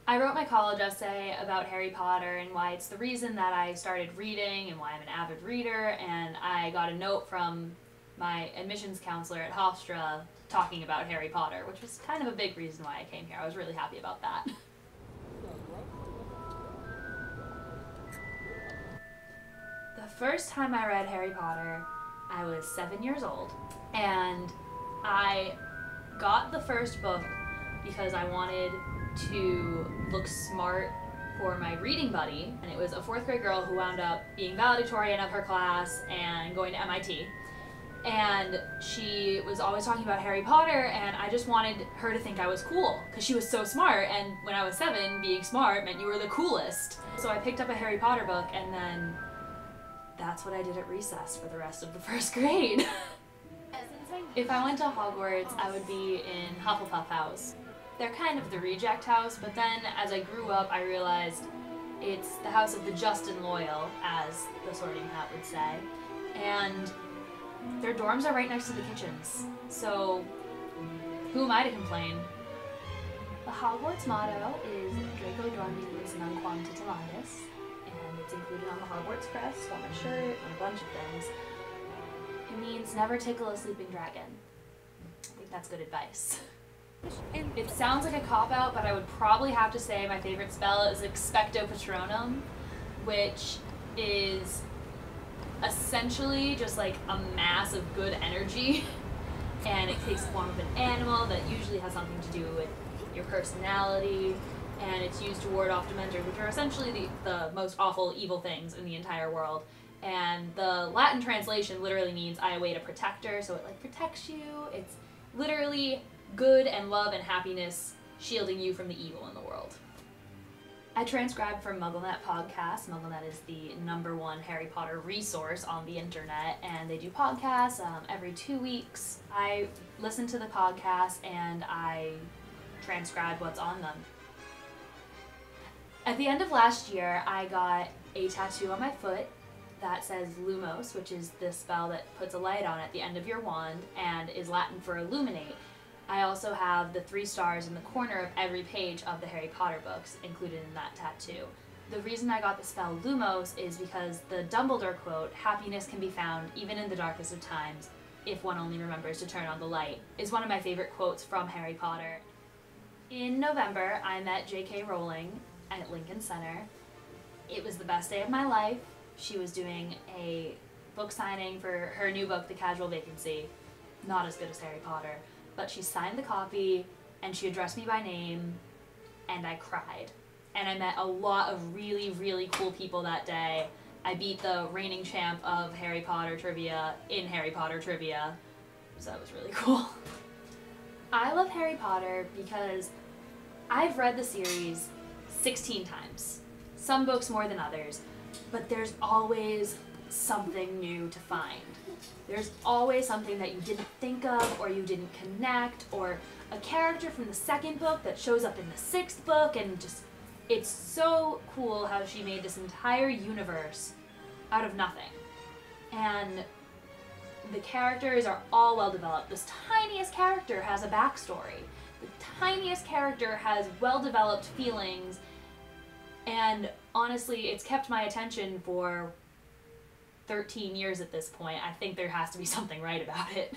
I wrote my college essay about Harry Potter and why it's the reason that I started reading and why I'm an avid reader, and I got a note from my admissions counselor at Hofstra talking about Harry Potter, which was kind of a big reason why I came here. I was really happy about that. The first time I read Harry Potter, I was 7 years old, and I got the first book because I wanted to look smart for my reading buddy, and it was a fourth grade girl who wound up being valedictorian of her class and going to MIT. And she was always talking about Harry Potter, and I just wanted her to think I was cool because she was so smart, and when I was 7, being smart meant you were the coolest. So I picked up a Harry Potter book, and then that's what I did at recess for the rest of the first grade. If I went to Hogwarts, I would be in Hufflepuff House. They're kind of the reject house, but then as I grew up, I realized it's the house of the just and loyal, as the Sorting Hat would say. And their dorms are right next to the kitchens, so who am I to complain? The Hogwarts motto is Draco Dormiens Nunquam Titularius, and it's included on the Hogwarts crest, on my shirt, on a bunch of things. It means never tickle a sleeping dragon. I think that's good advice. It sounds like a cop-out, but I would probably have to say my favorite spell is Expecto Patronum, which is essentially just like a mass of good energy, and it takes the form of an animal that usually has something to do with your personality, and it's used to ward off Dementors, which are essentially the most awful, evil things in the entire world. And the Latin translation literally means I await a protector, so it like protects you. It's literally good and love and happiness shielding you from the evil in the world. I transcribe for MuggleNet podcast. MuggleNet is the #1 Harry Potter resource on the internet, and they do podcasts every 2 weeks. I listen to the podcast and I transcribe what's on them. At the end of last year, I got a tattoo on my foot that says Lumos, which is the spell that puts a light on at the end of your wand and is Latin for illuminate. I also have the 3 stars in the corner of every page of the Harry Potter books included in that tattoo. The reason I got the spell Lumos is because the Dumbledore quote, "Happiness can be found even in the darkest of times if one only remembers to turn on the light," is one of my favorite quotes from Harry Potter. In November, I met J.K. Rowling at Lincoln Center. It was the best day of my life. She was doing a book signing for her new book, The Casual Vacancy. Not as good as Harry Potter, but she signed the copy and she addressed me by name, and I cried. And I met a lot of really, really cool people that day. I beat the reigning champ of Harry Potter trivia in Harry Potter trivia, so that was really cool. I love Harry Potter because I've read the series 16 times. Some books more than others, but there's always something new to find. There's always something that you didn't think of, or you didn't connect, or a character from the 2nd book that shows up in the 6th book, and just, it's so cool how she made this entire universe out of nothing. And the characters are all well developed. This tiniest character has a backstory. The tiniest character has well developed feelings, and honestly, it's kept my attention for 13 years at this point. I think there has to be something right about it.